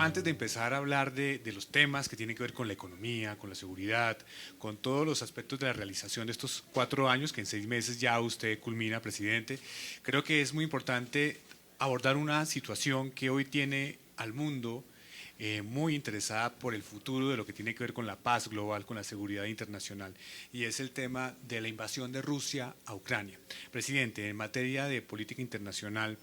antes de empezar a hablar de los temas que tienen que ver con la economía, con la seguridad, con todos los aspectos de la realización de estos 4 años, que en 6 meses ya usted culmina, presidente, creo que es muy importante abordar una situación que hoy tiene al mundo muy interesada por el futuro de lo que tiene que ver con la paz global, con la seguridad internacional, y es el tema de la invasión de Rusia a Ucrania. Presidente, en materia de política internacional,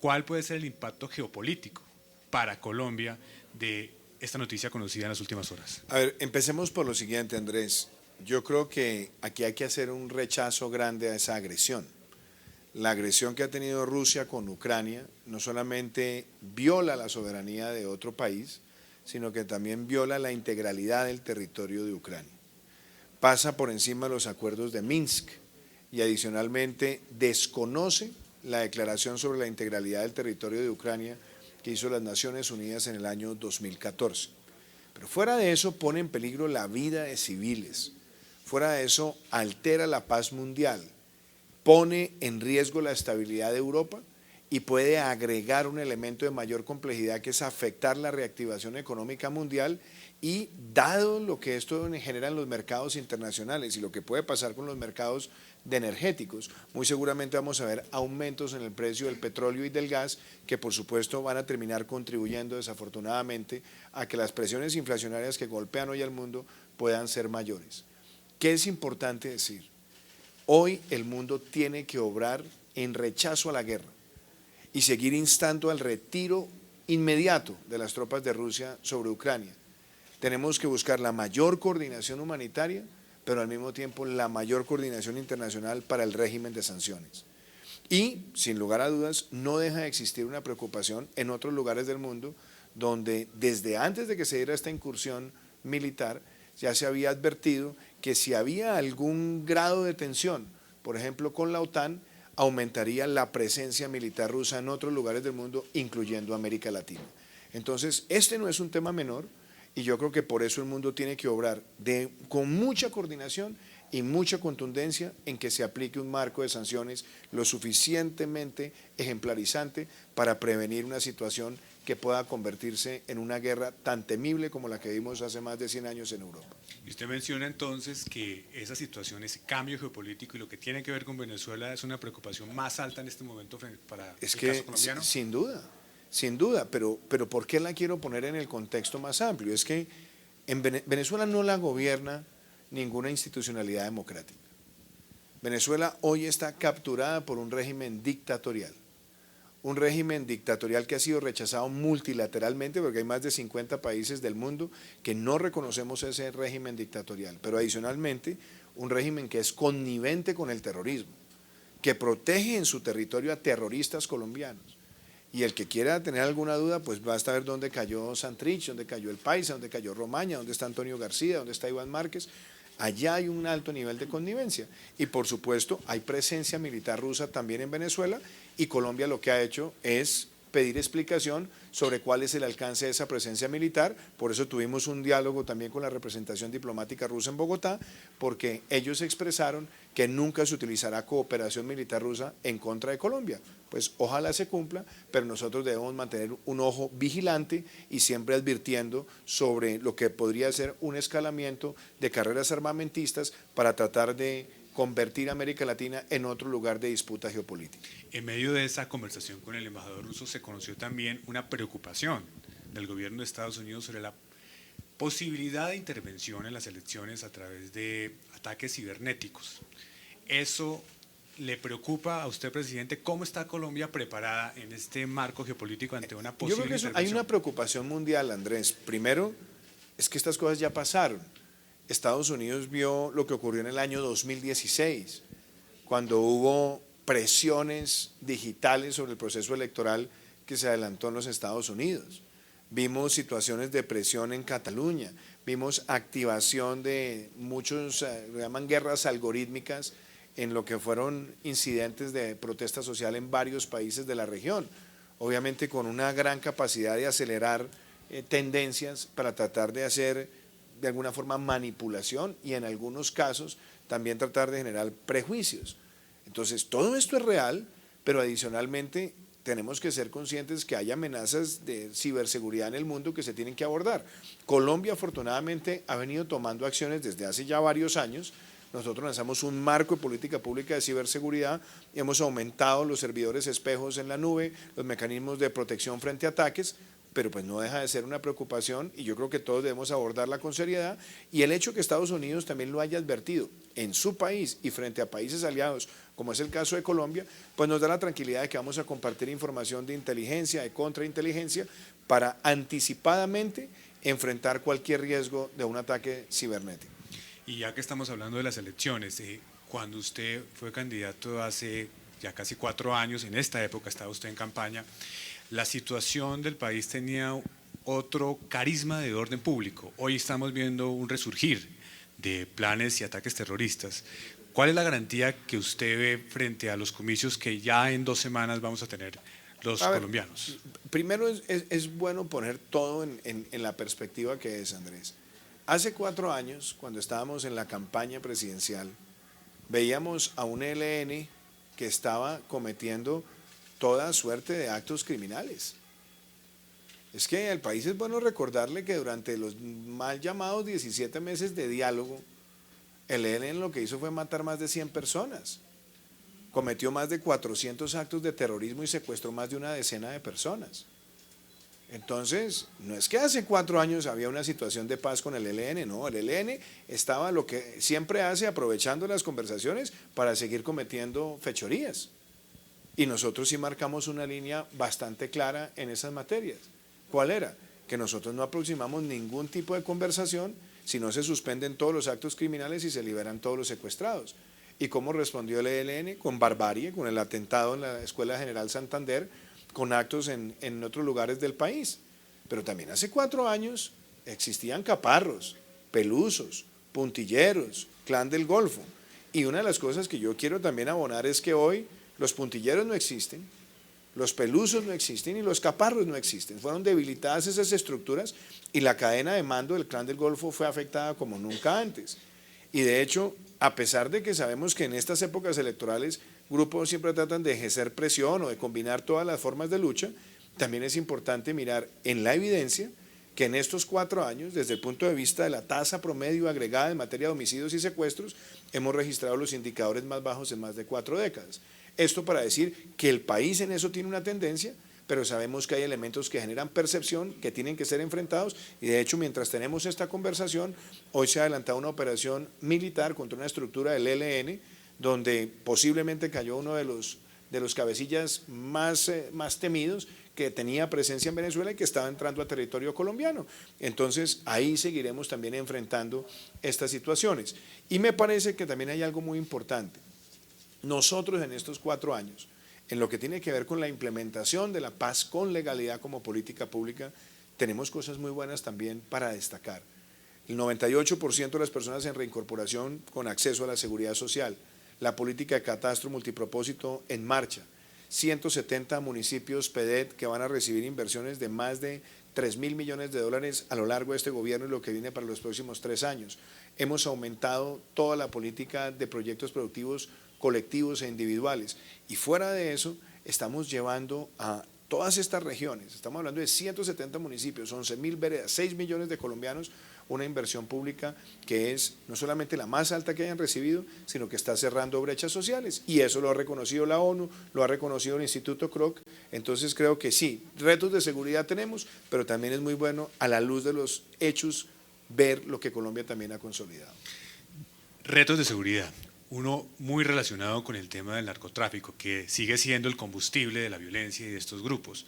¿cuál puede ser el impacto geopolítico para Colombia de esta noticia conocida en las últimas horas? A ver, empecemos por lo siguiente, Andrés. Yo creo que aquí hay que hacer un rechazo grande a esa agresión. La agresión que ha tenido Rusia con Ucrania no solamente viola la soberanía de otro país, sino que también viola la integralidad del territorio de Ucrania. Pasa por encima de los acuerdos de Minsk y adicionalmente desconoce la declaración sobre la integralidad del territorio de Ucrania que hizo las Naciones Unidas en el año 2014. Pero fuera de eso pone en peligro la vida de civiles, fuera de eso altera la paz mundial, pone en riesgo la estabilidad de Europa y puede agregar un elemento de mayor complejidad que es afectar la reactivación económica mundial y dado lo que esto genera en los mercados internacionales y lo que puede pasar con los mercados de energéticos, muy seguramente vamos a ver aumentos en el precio del petróleo y del gas que por supuesto van a terminar contribuyendo desafortunadamente a que las presiones inflacionarias que golpean hoy al mundo puedan ser mayores. ¿Qué es importante decir? Hoy el mundo tiene que obrar en rechazo a la guerra y seguir instando al retiro inmediato de las tropas de Rusia sobre Ucrania. Tenemos que buscar la mayor coordinación humanitaria, pero al mismo tiempo la mayor coordinación internacional para el régimen de sanciones. Y, sin lugar a dudas, no deja de existir una preocupación en otros lugares del mundo donde desde antes de que se diera esta incursión militar ya se había advertido que si había algún grado de tensión, por ejemplo con la OTAN, aumentaría la presencia militar rusa en otros lugares del mundo, incluyendo América Latina. Entonces, este no es un tema menor y yo creo que por eso el mundo tiene que obrar con mucha coordinación y mucha contundencia en que se aplique un marco de sanciones lo suficientemente ejemplarizante para prevenir una situación que pueda convertirse en una guerra tan temible como la que vimos hace más de 100 años en Europa. Y usted menciona entonces que esa situación, ese cambio geopolítico y lo que tiene que ver con Venezuela es una preocupación más alta en este momento para Es el que caso colombiano. sin duda, pero ¿por qué la quiero poner en el contexto más amplio? Es que en Venezuela no la gobierna ninguna institucionalidad democrática. Venezuela hoy está capturada por un régimen dictatorial que ha sido rechazado multilateralmente porque hay más de 50 países del mundo que no reconocemos ese régimen dictatorial, pero adicionalmente un régimen que es connivente con el terrorismo, que protege en su territorio a terroristas colombianos. Y el que quiera tener alguna duda, pues basta ver dónde cayó Santrich, dónde cayó El Paisa, dónde cayó Romaña, dónde está Antonio García, dónde está Iván Márquez. Allá hay un alto nivel de connivencia y por supuesto hay presencia militar rusa también en Venezuela y Colombia lo que ha hecho es pedir explicación sobre cuál es el alcance de esa presencia militar, por eso tuvimos un diálogo también con la representación diplomática rusa en Bogotá, porque ellos expresaron que nunca se utilizará cooperación militar rusa en contra de Colombia. Pues ojalá se cumpla, pero nosotros debemos mantener un ojo vigilante y siempre advirtiendo sobre lo que podría ser un escalamiento de carreras armamentistas para tratar de convertir a América Latina en otro lugar de disputa geopolítica. En medio de esa conversación con el embajador ruso se conoció también una preocupación del gobierno de Estados Unidos sobre la posibilidad de intervención en las elecciones a través de ataques cibernéticos. ¿Eso le preocupa a usted, presidente? ¿Cómo está Colombia preparada en este marco geopolítico ante una posible Yo creo que intervención? hay una preocupación mundial, Andrés. Primero, es que estas cosas ya pasaron. Estados Unidos vio lo que ocurrió en el año 2016, cuando hubo presiones digitales sobre el proceso electoral que se adelantó en los Estados Unidos. Vimos situaciones de presión en Cataluña, vimos activación de muchos, lo llaman guerras algorítmicas, en lo que fueron incidentes de protesta social en varios países de la región, obviamente con una gran capacidad de acelerar tendencias para tratar de hacer de alguna forma manipulación y en algunos casos también tratar de generar prejuicios. Entonces todo esto es real, pero adicionalmente tenemos que ser conscientes que hay amenazas de ciberseguridad en el mundo que se tienen que abordar. Colombia afortunadamente ha venido tomando acciones desde hace ya varios años. Nosotros lanzamos un marco de política pública de ciberseguridad y hemos aumentado los servidores espejos en la nube, los mecanismos de protección frente a ataques, pero pues no deja de ser una preocupación y yo creo que todos debemos abordarla con seriedad, y el hecho que Estados Unidos también lo haya advertido en su país y frente a países aliados, como es el caso de Colombia, pues nos da la tranquilidad de que vamos a compartir información de inteligencia, de contrainteligencia, para anticipadamente enfrentar cualquier riesgo de un ataque cibernético. Y ya que estamos hablando de las elecciones, cuando usted fue candidato hace ya casi 4 años, en esta época estaba usted en campaña, la situación del país tenía otro carisma de orden público. Hoy estamos viendo un resurgir de planes y ataques terroristas. ¿Cuál es la garantía que usted ve frente a los comicios que ya en 2 semanas vamos a tener los colombianos? Primero es bueno poner todo en la perspectiva que es, Andrés. Hace 4 años, cuando estábamos en la campaña presidencial, veíamos a un ELN que estaba cometiendo toda suerte de actos criminales. Es que al país es bueno recordarle que durante los mal llamados 17 meses de diálogo, el ELN lo que hizo fue matar más de 100 personas, cometió más de 400 actos de terrorismo y secuestró más de una decena de personas. Entonces, no es que hace 4 años había una situación de paz con el ELN, no, el ELN estaba lo que siempre hace, aprovechando las conversaciones para seguir cometiendo fechorías. Y nosotros sí marcamos una línea bastante clara en esas materias. ¿Cuál era? Que nosotros no aproximamos ningún tipo de conversación si no se suspenden todos los actos criminales y se liberan todos los secuestrados. ¿Y cómo respondió el ELN? Con barbarie, con el atentado en la Escuela General Santander, con actos en otros lugares del país. Pero también hace 4 años existían caparros, pelusos, puntilleros, clan del Golfo. Y una de las cosas que yo quiero también abonar es que hoy los puntilleros no existen, los pelusos no existen y los caparros no existen. Fueron debilitadas esas estructuras y la cadena de mando del clan del Golfo fue afectada como nunca antes. Y de hecho, a pesar de que sabemos que en estas épocas electorales grupos siempre tratan de ejercer presión o de combinar todas las formas de lucha, también es importante mirar en la evidencia que en estos 4 años, desde el punto de vista de la tasa promedio agregada en materia de homicidios y secuestros, hemos registrado los indicadores más bajos en más de 4 décadas. Esto para decir que el país en eso tiene una tendencia, pero sabemos que hay elementos que generan percepción, que tienen que ser enfrentados, y de hecho mientras tenemos esta conversación, hoy se ha adelantado una operación militar contra una estructura del ELN, donde posiblemente cayó uno de los cabecillas más temidos que tenía presencia en Venezuela y que estaba entrando a territorio colombiano. Entonces ahí seguiremos también enfrentando estas situaciones. Y me parece que también hay algo muy importante. Nosotros en estos 4 años, en lo que tiene que ver con la implementación de la paz con legalidad como política pública, tenemos cosas muy buenas también para destacar. El 98% de las personas en reincorporación con acceso a la seguridad social, la política de catastro multipropósito en marcha, 170 municipios PEDET que van a recibir inversiones de más de 3.000 millones de dólares a lo largo de este gobierno y lo que viene para los próximos 3 años. Hemos aumentado toda la política de proyectos productivos colectivos e individuales. Y fuera de eso, estamos llevando a todas estas regiones, estamos hablando de 170 municipios, 11.000 veredas, 6 millones de colombianos, una inversión pública que es no solamente la más alta que hayan recibido, sino que está cerrando brechas sociales. Y eso lo ha reconocido la ONU, lo ha reconocido el Instituto Kroc. Entonces creo que sí, retos de seguridad tenemos, pero también es muy bueno a la luz de los hechos ver lo que Colombia también ha consolidado. Retos de seguridad. Uno muy relacionado con el tema del narcotráfico, que sigue siendo el combustible de la violencia y de estos grupos.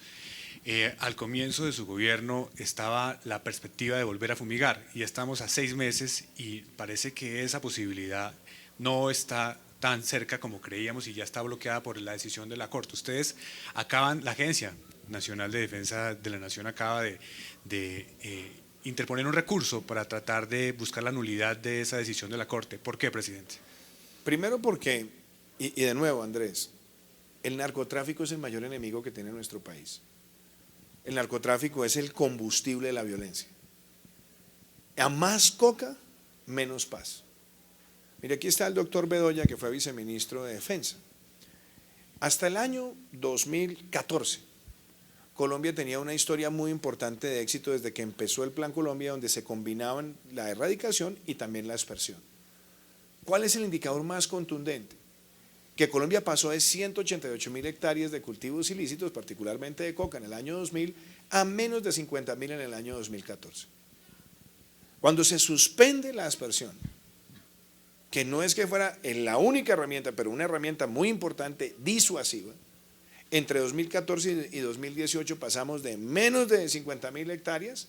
Al comienzo de su gobierno estaba la perspectiva de volver a fumigar y estamos a 6 meses y parece que esa posibilidad no está tan cerca como creíamos y ya está bloqueada por la decisión de la Corte. Ustedes acaban, la Agencia Nacional de Defensa de la Nación acaba de interponer un recurso para tratar de buscar la nulidad de esa decisión de la Corte. ¿Por qué, presidente? Primero porque, y de nuevo Andrés, el narcotráfico es el mayor enemigo que tiene nuestro país. El narcotráfico es el combustible de la violencia. A más coca, menos paz. Mire, aquí está el doctor Bedoya, que fue viceministro de Defensa. Hasta el año 2014, Colombia tenía una historia muy importante de éxito desde que empezó el Plan Colombia, donde se combinaban la erradicación y también la aspersión. ¿Cuál es el indicador más contundente? Que Colombia pasó de 188.000 hectáreas de cultivos ilícitos, particularmente de coca, en el año 2000, a menos de 50.000 en el año 2014. Cuando se suspende la aspersión, que no es que fuera la única herramienta, pero una herramienta muy importante, disuasiva, entre 2014 y 2018 pasamos de menos de 50.000 hectáreas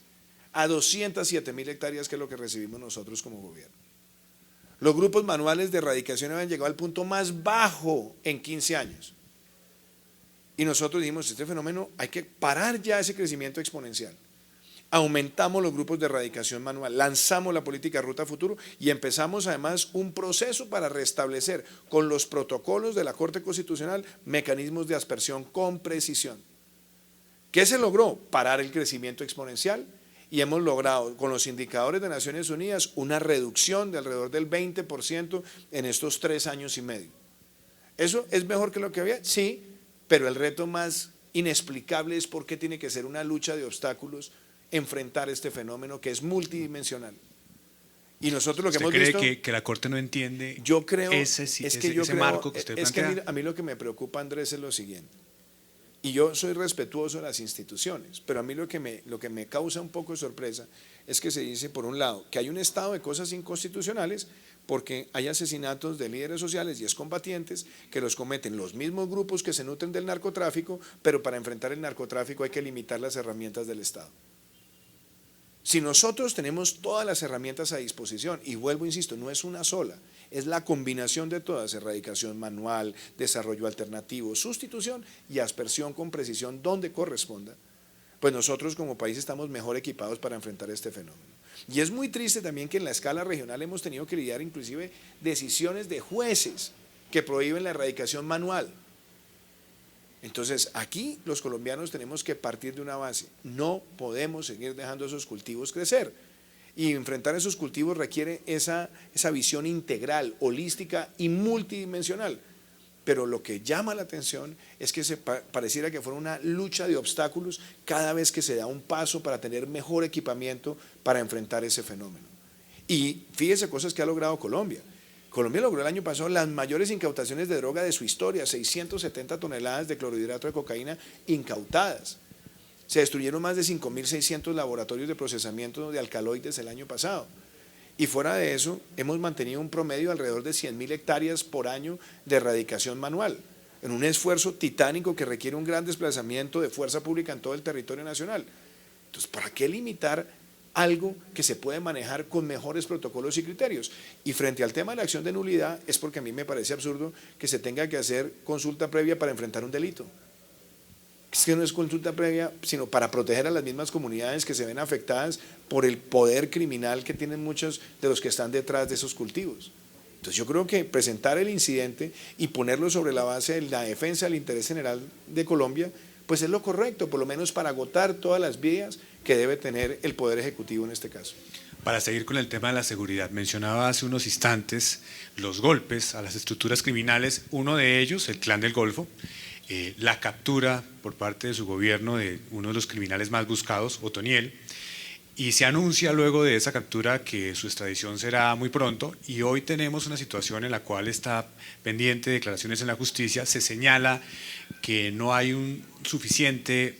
a 207.000 hectáreas, que es lo que recibimos nosotros como gobierno. Los grupos manuales de erradicación habían llegado al punto más bajo en 15 años. Y nosotros dijimos, este fenómeno hay que parar ya ese crecimiento exponencial. Aumentamos los grupos de erradicación manual, lanzamos la política Ruta Futuro y empezamos además un proceso para restablecer con los protocolos de la Corte Constitucional mecanismos de aspersión con precisión. ¿Qué se logró? Parar el crecimiento exponencial, y hemos logrado con los indicadores de Naciones Unidas una reducción de alrededor del 20% en estos 3 años y medio. ¿Eso es mejor que lo que había? Sí, pero el reto más inexplicable es por qué tiene que ser una lucha de obstáculos enfrentar este fenómeno que es multidimensional. Y nosotros lo que hemos visto… ¿Cree que la Corte no entiende yo creo, ese marco que usted plantea? Que a mí lo que me preocupa, Andrés, es lo siguiente. Y yo soy respetuoso de las instituciones, pero a mí lo que me causa un poco de sorpresa es que se dice, por un lado, que hay un estado de cosas inconstitucionales porque hay asesinatos de líderes sociales y excombatientes que los cometen los mismos grupos que se nutren del narcotráfico, pero para enfrentar el narcotráfico hay que limitar las herramientas del Estado. Si nosotros tenemos todas las herramientas a disposición, y vuelvo, insisto, no es una sola, es la combinación de todas: erradicación manual, desarrollo alternativo, sustitución y aspersión con precisión donde corresponda, pues nosotros como país estamos mejor equipados para enfrentar este fenómeno. Y es muy triste también que en la escala regional hemos tenido que lidiar inclusive decisiones de jueces que prohíben la erradicación manual. Entonces, aquí los colombianos tenemos que partir de una base: no podemos seguir dejando esos cultivos crecer. Y enfrentar esos cultivos requiere esa visión integral, holística y multidimensional. Pero lo que llama la atención es que pareciera que fuera una lucha de obstáculos cada vez que se da un paso para tener mejor equipamiento para enfrentar ese fenómeno. Y fíjese cosas que ha logrado Colombia. Colombia logró el año pasado las mayores incautaciones de droga de su historia: 670 toneladas de clorhidrato de cocaína incautadas. Se destruyeron más de 5.600 laboratorios de procesamiento de alcaloides el año pasado. Y fuera de eso, hemos mantenido un promedio de alrededor de 100.000 hectáreas por año de erradicación manual, en un esfuerzo titánico que requiere un gran desplazamiento de fuerza pública en todo el territorio nacional. Entonces, ¿para qué limitar algo que se puede manejar con mejores protocolos y criterios? Y frente al tema de la acción de nulidad, es porque a mí me parece absurdo que se tenga que hacer consulta previa para enfrentar un delito. Es que no es consulta previa, sino para proteger a las mismas comunidades que se ven afectadas por el poder criminal que tienen muchos de los que están detrás de esos cultivos. Entonces yo creo que presentar el incidente y ponerlo sobre la base de la defensa del interés general de Colombia, pues es lo correcto, por lo menos para agotar todas las vías que debe tener el Poder Ejecutivo en este caso. Para seguir con el tema de la seguridad, mencionaba hace unos instantes los golpes a las estructuras criminales, uno de ellos, el Clan del Golfo, la captura por parte de su gobierno de uno de los criminales más buscados, Otoniel, y se anuncia luego de esa captura que su extradición será muy pronto, y hoy tenemos una situación en la cual está pendiente de declaraciones en la justicia. Se señala que no hay un suficiente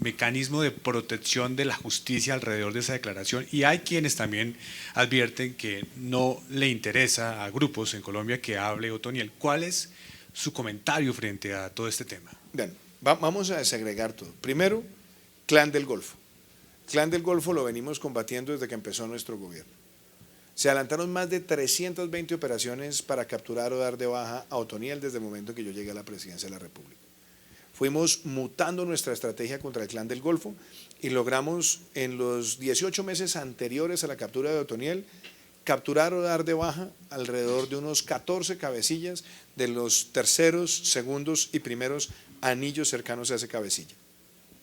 mecanismo de protección de la justicia alrededor de esa declaración, y hay quienes también advierten que no le interesa a grupos en Colombia que hable Otoniel. ¿Cuál es su comentario frente a todo este tema? Bien, vamos a desagregar todo. Primero, Clan del Golfo. Clan del Golfo lo venimos combatiendo desde que empezó nuestro gobierno. Se adelantaron más de 320 operaciones para capturar o dar de baja a Otoniel desde el momento que yo llegué a la presidencia de la República. Fuimos mutando nuestra estrategia contra el Clan del Golfo y logramos en los 18 meses anteriores a la captura de Otoniel capturar o dar de baja alrededor de unos 14 cabecillas de los terceros, segundos y primeros anillos cercanos a ese cabecilla.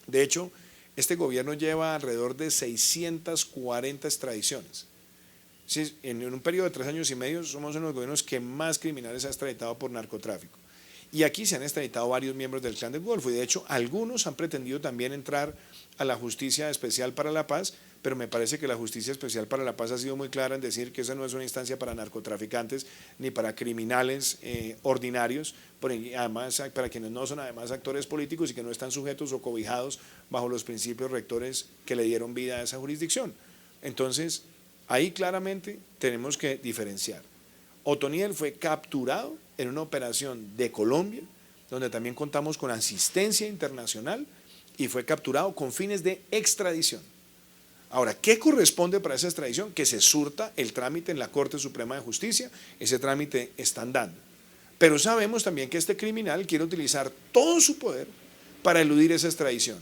De hecho, este gobierno lleva alrededor de 640 extradiciones. En un periodo de 3 años y medio somos uno de los gobiernos que más criminales ha extraditado por narcotráfico. Y aquí se han extraditado varios miembros del Clan del Golfo y de hecho algunos han pretendido también entrar a la Justicia Especial para la Paz, pero me parece que la Justicia Especial para la Paz ha sido muy clara en decir que esa no es una instancia para narcotraficantes ni para criminales ordinarios, además para quienes no son además actores políticos y que no están sujetos o cobijados bajo los principios rectores que le dieron vida a esa jurisdicción. Entonces, ahí claramente tenemos que diferenciar. Otoniel fue capturado en una operación de Colombia, donde también contamos con asistencia internacional, y fue capturado con fines de extradición. Ahora, ¿qué corresponde para esa extradición? Que se surta el trámite en la Corte Suprema de Justicia, ese trámite está andando. Pero sabemos también que este criminal quiere utilizar todo su poder para eludir esa extradición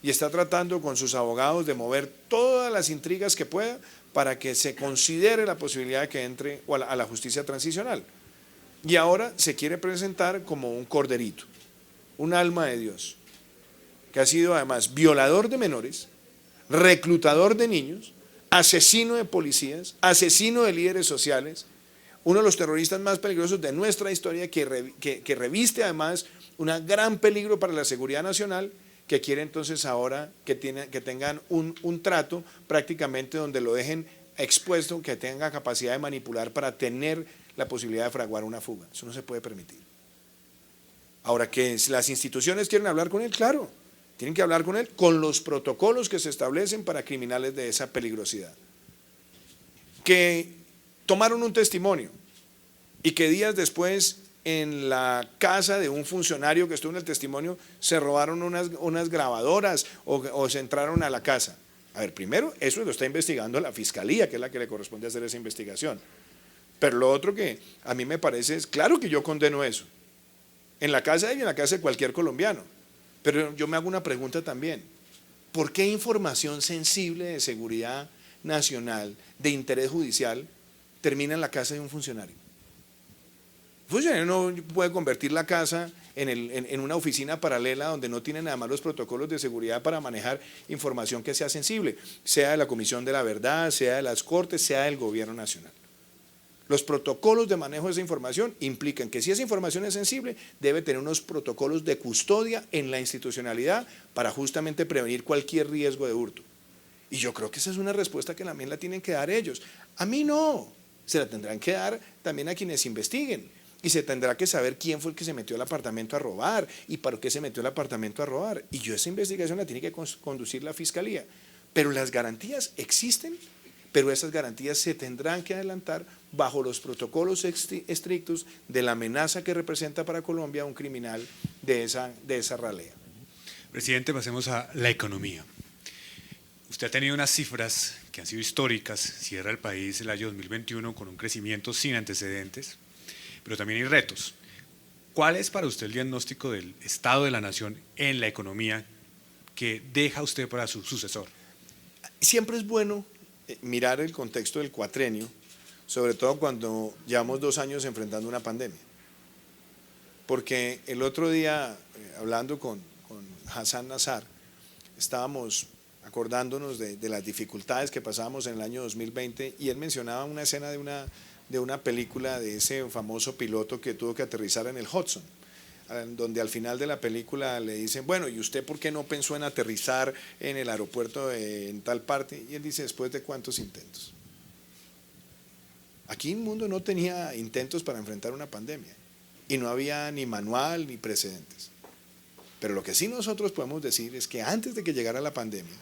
y está tratando con sus abogados de mover todas las intrigas que pueda para que se considere la posibilidad de que entre a la justicia transicional. Y ahora se quiere presentar como un corderito, un alma de Dios, que ha sido además violador de menores, reclutador de niños, asesino de policías, asesino de líderes sociales, uno de los terroristas más peligrosos de nuestra historia, que reviste además un gran peligro para la seguridad nacional, que quiere entonces ahora que tengan un trato prácticamente donde lo dejen expuesto, que tenga capacidad de manipular para tener la posibilidad de fraguar una fuga. Eso no se puede permitir. Ahora, que si las instituciones quieren hablar con él, claro, tienen que hablar con él con los protocolos que se establecen para criminales de esa peligrosidad. Que tomaron un testimonio y que días después en la casa de un funcionario que estuvo en el testimonio se robaron unas grabadoras o se entraron a la casa. A ver, primero, eso lo está investigando la Fiscalía, que es la que le corresponde hacer esa investigación. Pero lo otro que a mí me parece es, claro que yo condeno eso, en la casa de él y en la casa de cualquier colombiano. Pero yo me hago una pregunta también, ¿por qué información sensible de seguridad nacional, de interés judicial, termina en la casa de un funcionario? Un funcionario no puede convertir la casa en una oficina paralela donde no tienen nada más los protocolos de seguridad para manejar información que sea sensible, sea de la Comisión de la Verdad, sea de las Cortes, sea del Gobierno Nacional. Los protocolos de manejo de esa información implican que si esa información es sensible, debe tener unos protocolos de custodia en la institucionalidad para justamente prevenir cualquier riesgo de hurto. Y yo creo que esa es una respuesta que también la tienen que dar ellos. A mí no, se la tendrán que dar también a quienes investiguen. Y se tendrá que saber quién fue el que se metió al apartamento a robar y para qué se metió al apartamento a robar. Y esa investigación la tiene que conducir la Fiscalía. Pero las garantías existen, pero esas garantías se tendrán que adelantar bajo los protocolos estrictos de la amenaza que representa para Colombia un criminal de esa ralea. Presidente, pasemos a la economía. Usted ha tenido unas cifras que han sido históricas, cierra el país el año 2021 con un crecimiento sin antecedentes, pero también hay retos. ¿Cuál es para usted el diagnóstico del estado de la nación en la economía que deja usted para su sucesor? Siempre es bueno mirar el contexto del cuatrenio, sobre todo cuando llevamos 2 años enfrentando una pandemia. Porque el otro día, hablando con Hassan Nazar, estábamos acordándonos de las dificultades que pasábamos en el año 2020 y él mencionaba una escena de una película de ese famoso piloto que tuvo que aterrizar en el Hudson, donde al final de la película le dicen, bueno, ¿y usted por qué no pensó en aterrizar en el aeropuerto en tal parte? Y él dice, ¿después de cuántos intentos? Aquí el mundo no tenía intentos para enfrentar una pandemia y no había ni manual ni precedentes. Pero lo que sí nosotros podemos decir es que antes de que llegara la pandemia,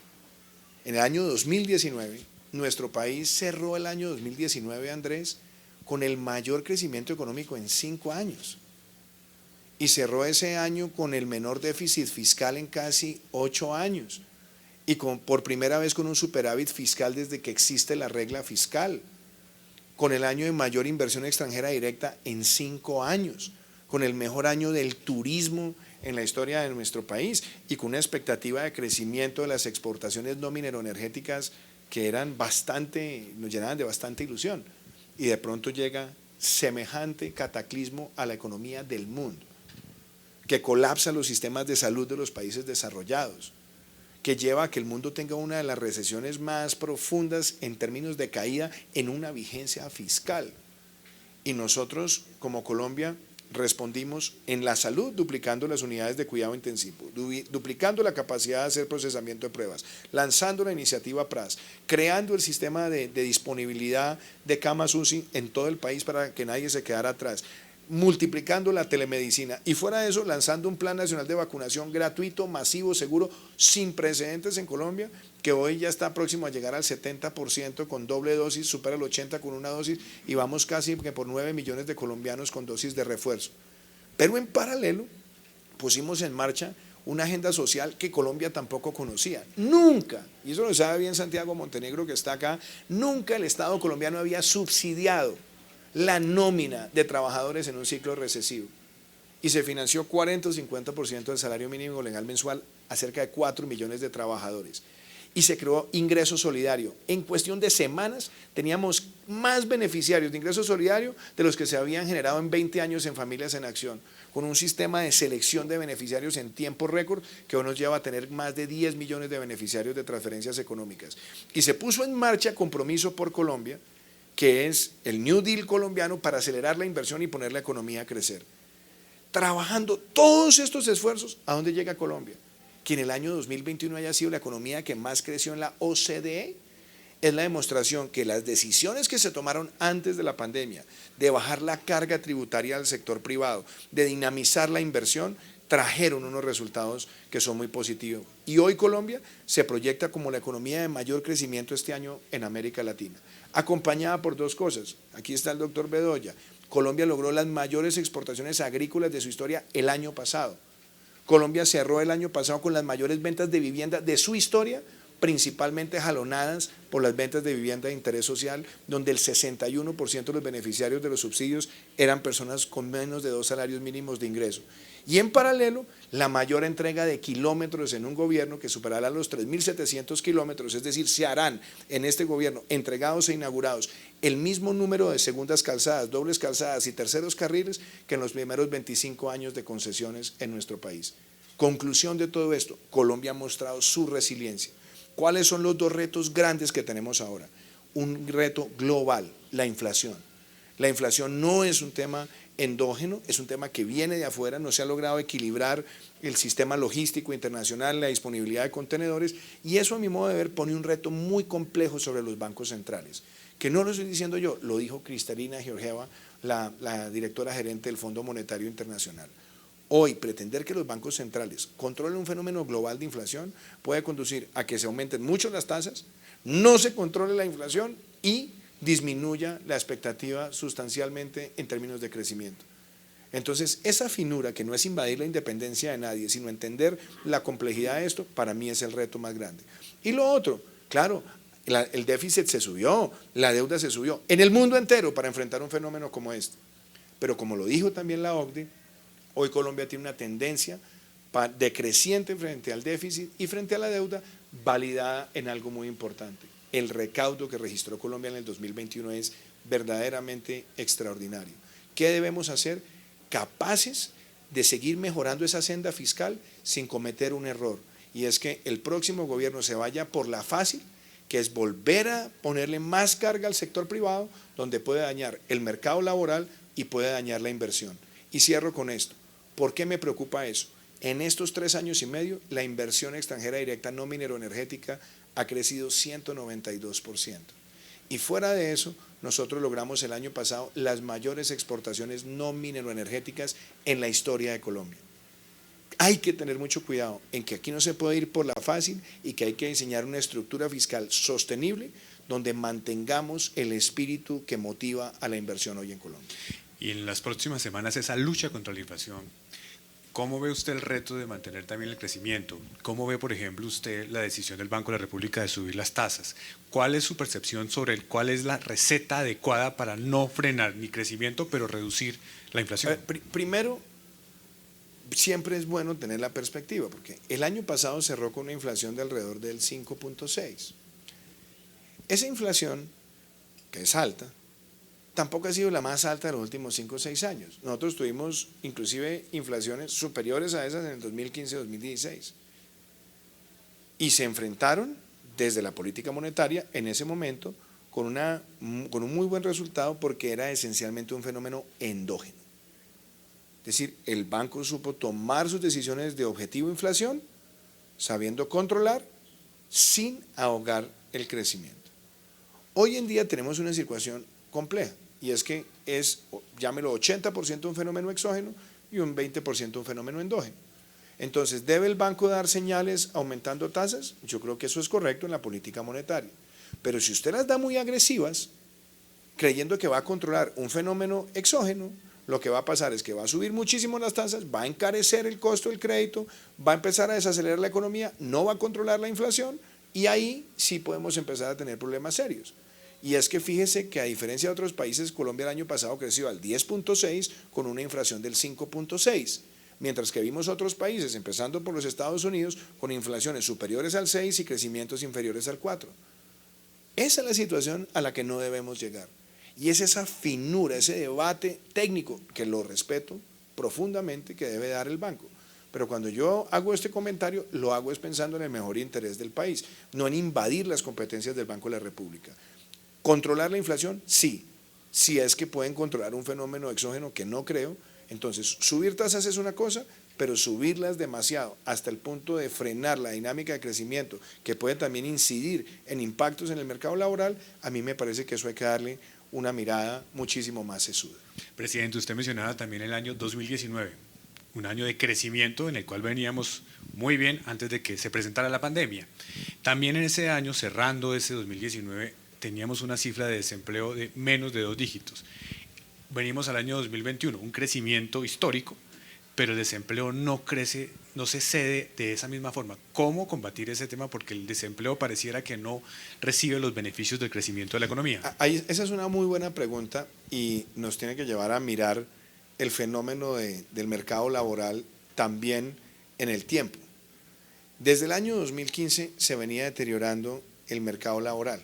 en el año 2019, nuestro país cerró el año 2019, Andrés, con el mayor crecimiento económico en 5 años. Y cerró ese año con el menor déficit fiscal en casi 8 años. Y por primera vez con un superávit fiscal desde que existe la regla fiscal. Con el año de mayor inversión extranjera directa en 5 años. Con el mejor año del turismo en la historia de nuestro país. Y con una expectativa de crecimiento de las exportaciones no mineroenergéticas que nos llenaban de bastante ilusión. Y de pronto llega semejante cataclismo a la economía del mundo, que colapsa los sistemas de salud de los países desarrollados, que lleva a que el mundo tenga una de las recesiones más profundas en términos de caída en una vigencia fiscal. Y nosotros, como Colombia, respondimos en la salud duplicando las unidades de cuidado intensivo, duplicando la capacidad de hacer procesamiento de pruebas, lanzando la iniciativa PRAS, creando el sistema de disponibilidad de camas UCI en todo el país para que nadie se quedara atrás, multiplicando la telemedicina y fuera de eso lanzando un plan nacional de vacunación gratuito, masivo, seguro, sin precedentes en Colombia, que hoy ya está próximo a llegar al 70% con doble dosis, supera el 80% con una dosis y vamos casi que por 9 millones de colombianos con dosis de refuerzo. Pero en paralelo pusimos en marcha una agenda social que Colombia tampoco conocía. Nunca, y eso lo sabe bien Santiago Montenegro que está acá, nunca el Estado colombiano había subsidiado la nómina de trabajadores en un ciclo recesivo y se financió 40 o 50% del salario mínimo legal mensual a cerca de 4 millones de trabajadores y se creó ingreso solidario. En cuestión de semanas teníamos más beneficiarios de ingreso solidario de los que se habían generado en 20 años en Familias en Acción, con un sistema de selección de beneficiarios en tiempo récord que hoy nos lleva a tener más de 10 millones de beneficiarios de transferencias económicas. Y se puso en marcha Compromiso por Colombia, que es el New Deal colombiano para acelerar la inversión y poner la economía a crecer. Trabajando todos estos esfuerzos, ¿a dónde llega Colombia? Que en el año 2021 haya sido la economía que más creció en la OCDE, es la demostración que las decisiones que se tomaron antes de la pandemia, de bajar la carga tributaria al sector privado, de dinamizar la inversión, trajeron unos resultados que son muy positivos. Y hoy Colombia se proyecta como la economía de mayor crecimiento este año en América Latina, acompañada por dos cosas. Aquí está el doctor Bedoya. Colombia logró las mayores exportaciones agrícolas de su historia el año pasado. Colombia cerró el año pasado con las mayores ventas de vivienda de su historia, principalmente jalonadas por las ventas de vivienda de interés social, donde el 61% de los beneficiarios de los subsidios eran personas con menos de 2 salarios mínimos de ingreso. Y en paralelo, la mayor entrega de kilómetros en un gobierno que superará los 3.700 kilómetros, es decir, se harán en este gobierno entregados e inaugurados el mismo número de segundas calzadas, dobles calzadas y terceros carriles que en los primeros 25 años de concesiones en nuestro país. Conclusión de todo esto, Colombia ha mostrado su resiliencia. ¿Cuáles son los dos retos grandes que tenemos ahora? Un reto global, la inflación. La inflación no es un tema endógeno, es un tema que viene de afuera, no se ha logrado equilibrar el sistema logístico internacional, la disponibilidad de contenedores, y eso a mi modo de ver pone un reto muy complejo sobre los bancos centrales, que no lo estoy diciendo yo, lo dijo Cristalina Georgieva, la directora gerente del Fondo Monetario Internacional. Hoy, pretender que los bancos centrales controlen un fenómeno global de inflación puede conducir a que se aumenten mucho las tasas, no se controle la inflación y disminuya la expectativa sustancialmente en términos de crecimiento. Entonces, esa finura, que no es invadir la independencia de nadie, sino entender la complejidad de esto, para mí es el reto más grande. Y lo otro, claro, el déficit se subió, la deuda se subió, en el mundo entero para enfrentar un fenómeno como este. Pero como lo dijo también la OCDE, hoy Colombia tiene una tendencia decreciente frente al déficit y frente a la deuda, validada en algo muy importante. El recaudo que registró Colombia en el 2021 es verdaderamente extraordinario. ¿Qué debemos hacer? Capaces de seguir mejorando esa senda fiscal sin cometer un error. Y es que el próximo gobierno se vaya por la fácil, que es volver a ponerle más carga al sector privado, donde puede dañar el mercado laboral y puede dañar la inversión. Y cierro con esto. ¿Por qué me preocupa eso? En estos 3 años y medio, la inversión extranjera directa no mineroenergética ha crecido 192%. Y fuera de eso, nosotros logramos el año pasado las mayores exportaciones no mineroenergéticas en la historia de Colombia. Hay que tener mucho cuidado en que aquí no se puede ir por la fácil y que hay que diseñar una estructura fiscal sostenible donde mantengamos el espíritu que motiva a la inversión hoy en Colombia. Y en las próximas semanas esa lucha contra la inflación, ¿cómo ve usted el reto de mantener también el crecimiento? ¿Cómo ve, por ejemplo, usted la decisión del Banco de la República de subir las tasas? ¿Cuál es su percepción sobre cuál es la receta adecuada para no frenar ni crecimiento, pero reducir la inflación? Primero, siempre es bueno tener la perspectiva, porque el año pasado cerró con una inflación de alrededor del 5.6. Esa inflación, que es alta, tampoco ha sido la más alta de los últimos 5 o 6 años. Nosotros tuvimos inclusive inflaciones superiores a esas en el 2015-2016. Y se enfrentaron desde la política monetaria en ese momento con un muy buen resultado porque era esencialmente un fenómeno endógeno. Es decir, el banco supo tomar sus decisiones de objetivo inflación, sabiendo controlar, sin ahogar el crecimiento. Hoy en día tenemos una situación compleja, y es que es, llámelo 80% un fenómeno exógeno y un 20% un fenómeno endógeno. Entonces, ¿debe el banco dar señales aumentando tasas? Yo creo que eso es correcto en la política monetaria. Pero si usted las da muy agresivas, creyendo que va a controlar un fenómeno exógeno, lo que va a pasar es que va a subir muchísimo las tasas, va a encarecer el costo del crédito, va a empezar a desacelerar la economía, no va a controlar la inflación, y ahí sí podemos empezar a tener problemas serios. Y es que fíjese que a diferencia de otros países, Colombia el año pasado creció al 10.6 con una inflación del 5.6. Mientras que vimos otros países, empezando por los Estados Unidos, con inflaciones superiores al 6 y crecimientos inferiores al 4. Esa es la situación a la que no debemos llegar. Y es esa finura, ese debate técnico, que lo respeto profundamente, que debe dar el banco. Pero cuando yo hago este comentario, lo hago es pensando en el mejor interés del país, no en invadir las competencias del Banco de la República. ¿Controlar la inflación? Sí. Si es que pueden controlar un fenómeno exógeno, que no creo. Entonces, subir tasas es una cosa, pero subirlas demasiado hasta el punto de frenar la dinámica de crecimiento, que puede también incidir en impactos en el mercado laboral, a mí me parece que eso hay que darle una mirada muchísimo más sesuda. Presidente, usted mencionaba también el año 2019, un año de crecimiento en el cual veníamos muy bien antes de que se presentara la pandemia. También en ese año, cerrando ese 2019, teníamos una cifra de desempleo de menos de 2 dígitos. Venimos al año 2021, un crecimiento histórico, pero el desempleo no crece, no se cede de esa misma forma. ¿Cómo combatir ese tema? Porque el desempleo pareciera que no recibe los beneficios del crecimiento de la economía. Esa es una muy buena pregunta y nos tiene que llevar a mirar el fenómeno del mercado laboral también en el tiempo. Desde el año 2015 se venía deteriorando el mercado laboral.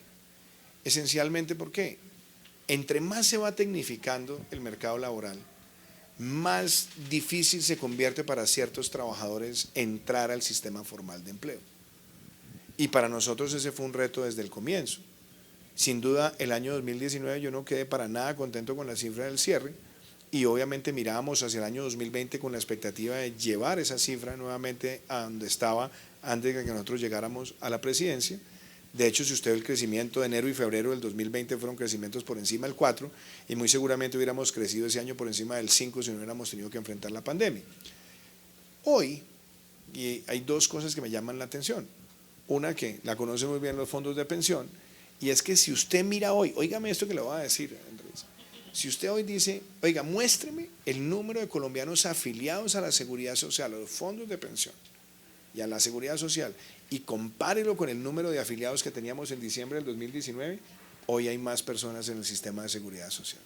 Esencialmente, ¿por qué? Entre más se va tecnificando el mercado laboral, más difícil se convierte para ciertos trabajadores entrar al sistema formal de empleo. Y para nosotros ese fue un reto desde el comienzo. Sin duda, el año 2019 yo no quedé para nada contento con la cifra del cierre, y obviamente mirábamos hacia el año 2020 con la expectativa de llevar esa cifra nuevamente a donde estaba antes de que nosotros llegáramos a la presidencia. De hecho, si usted ve el crecimiento de enero y febrero del 2020 fueron crecimientos por encima del 4, y muy seguramente hubiéramos crecido ese año por encima del 5 si no hubiéramos tenido que enfrentar la pandemia. Hoy, y hay dos cosas que me llaman la atención. Una, que la conocen muy bien los fondos de pensión, y es que si usted mira hoy, óigame esto que le voy a decir, Andrés, si usted hoy dice, oiga, muéstreme el número de colombianos afiliados a la seguridad social, a los fondos de pensión y a la seguridad social, y compárelo con el número de afiliados que teníamos en diciembre del 2019, hoy hay más personas en el sistema de seguridad social.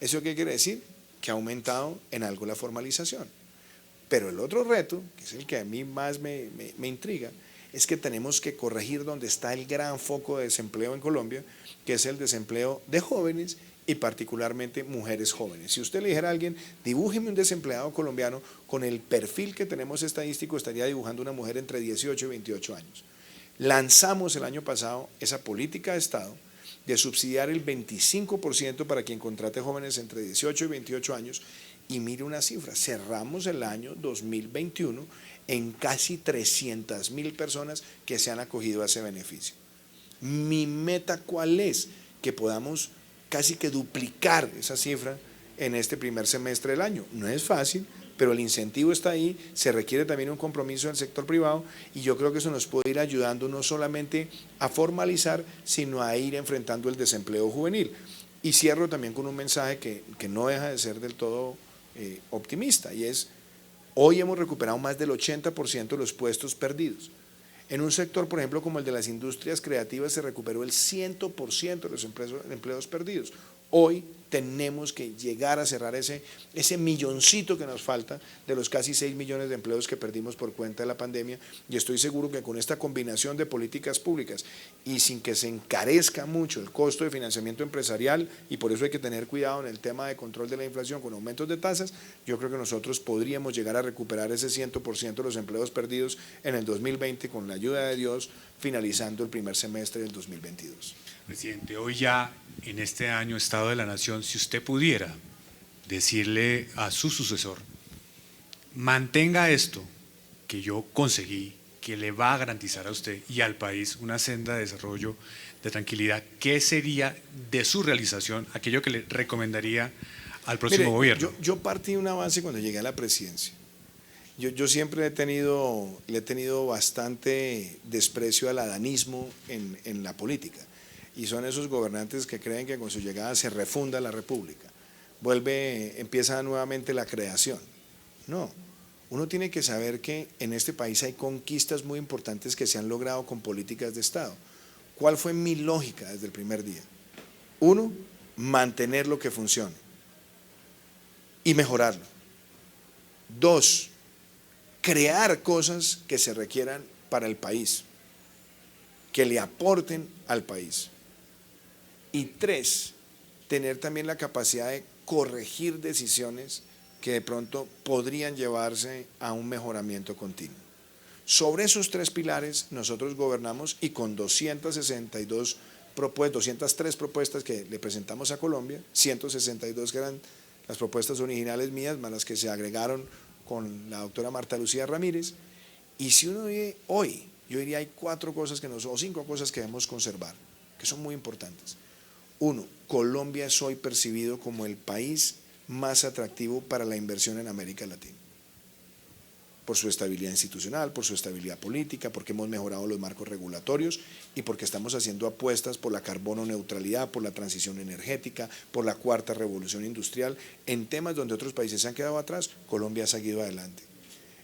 ¿Eso qué quiere decir? Que ha aumentado en algo la formalización. Pero el otro reto, que es el que a mí más me intriga, es que tenemos que corregir donde está el gran foco de desempleo en Colombia, que es el desempleo de jóvenes y particularmente mujeres jóvenes. Si usted le dijera a alguien, dibújeme un desempleado colombiano con el perfil que tenemos estadístico, estaría dibujando una mujer entre 18 y 28 años. Lanzamos el año pasado esa política de Estado de subsidiar el 25% para quien contrate jóvenes entre 18 y 28 años, y mire una cifra, cerramos el año 2021 en casi 300.000 personas que se han acogido a ese beneficio. Mi meta, ¿cuál es? Que podamos casi que duplicar esa cifra en este primer semestre del año. No es fácil, pero el incentivo está ahí, se requiere también un compromiso del sector privado, y yo creo que eso nos puede ir ayudando no solamente a formalizar, sino a ir enfrentando el desempleo juvenil. Y cierro también con un mensaje que no deja de ser del todo optimista, y es, hoy hemos recuperado más del 80% de los puestos perdidos. En un sector, por ejemplo, como el de las industrias creativas, se recuperó el 100% de los empleos perdidos. Hoy tenemos que llegar a cerrar ese milloncito que nos falta de los casi 6 millones de empleos que perdimos por cuenta de la pandemia, y estoy seguro que con esta combinación de políticas públicas y sin que se encarezca mucho el costo de financiamiento empresarial, y por eso hay que tener cuidado en el tema de control de la inflación con aumentos de tasas, yo creo que nosotros podríamos llegar a recuperar ese 100% de los empleos perdidos en el 2020 con la ayuda de Dios, finalizando el primer semestre del 2022. Presidente, hoy ya en este año Estado de la Nación, si usted pudiera decirle a su sucesor, mantenga esto que yo conseguí, que le va a garantizar a usted y al país una senda de desarrollo, de tranquilidad, ¿qué sería de su realización aquello que le recomendaría al próximo gobierno? Yo partí de una base cuando llegué a la presidencia. Yo siempre le he tenido bastante desprecio al adanismo en la política. Y son esos gobernantes que creen que con su llegada se refunda la república. Empieza nuevamente la creación. No, uno tiene que saber que en este país hay conquistas muy importantes que se han logrado con políticas de Estado. ¿Cuál fue mi lógica desde el primer día? Uno, mantener lo que funcione y mejorarlo. Dos, crear cosas que se requieran para el país, que le aporten al país. Y tres, tener también la capacidad de corregir decisiones que de pronto podrían llevarse a un mejoramiento continuo. Sobre esos tres pilares nosotros gobernamos y con 203 propuestas que le presentamos a Colombia, 162 que eran las propuestas originales mías, más las que se agregaron con la doctora Marta Lucía Ramírez. Y si uno ve hoy, yo diría hay 4 cosas o 5 cosas que debemos conservar, que son muy importantes. Uno, Colombia es hoy percibido como el país más atractivo para la inversión en América Latina, por su estabilidad institucional, por su estabilidad política, porque hemos mejorado los marcos regulatorios y porque estamos haciendo apuestas por la carbono neutralidad, por la transición energética, por la cuarta revolución industrial. En temas donde otros países se han quedado atrás, Colombia ha seguido adelante.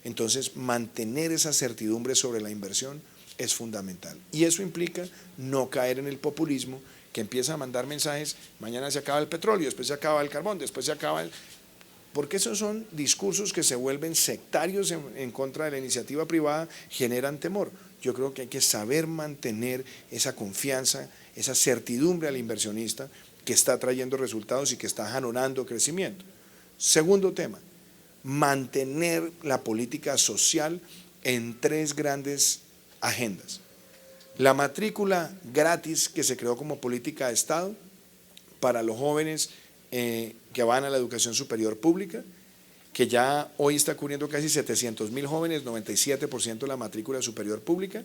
Entonces, mantener esa certidumbre sobre la inversión es fundamental. Y eso implica no caer en el populismo que empieza a mandar mensajes, mañana se acaba el petróleo, después se acaba el carbón, después se acaba el... Porque esos son discursos que se vuelven sectarios en contra de la iniciativa privada, generan temor. Yo creo que hay que saber mantener esa confianza, esa certidumbre al inversionista que está trayendo resultados y que está jalonando crecimiento. Segundo tema, mantener la política social en 3 grandes agendas. La matrícula gratis que se creó como política de Estado para los jóvenes que van a la educación superior pública, que ya hoy está cubriendo casi 700.000 jóvenes, 97% de la matrícula superior pública,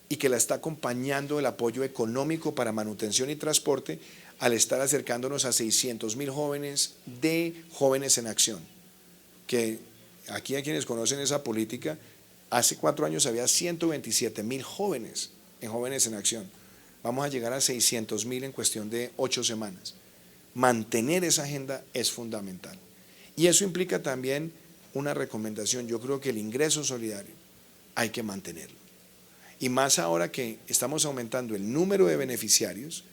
y que la está acompañando el apoyo económico para manutención y transporte al estar acercándonos a 600.000 jóvenes de Jóvenes en Acción, que aquí a quienes conocen esa política, hace 4 años había 127.000 jóvenes en Jóvenes en Acción. Vamos a llegar a 600.000 en cuestión de 8 semanas. Mantener esa agenda es fundamental. Y eso implica también una recomendación. Yo creo que el ingreso solidario hay que mantenerlo. Y más ahora que estamos aumentando el número de beneficiarios,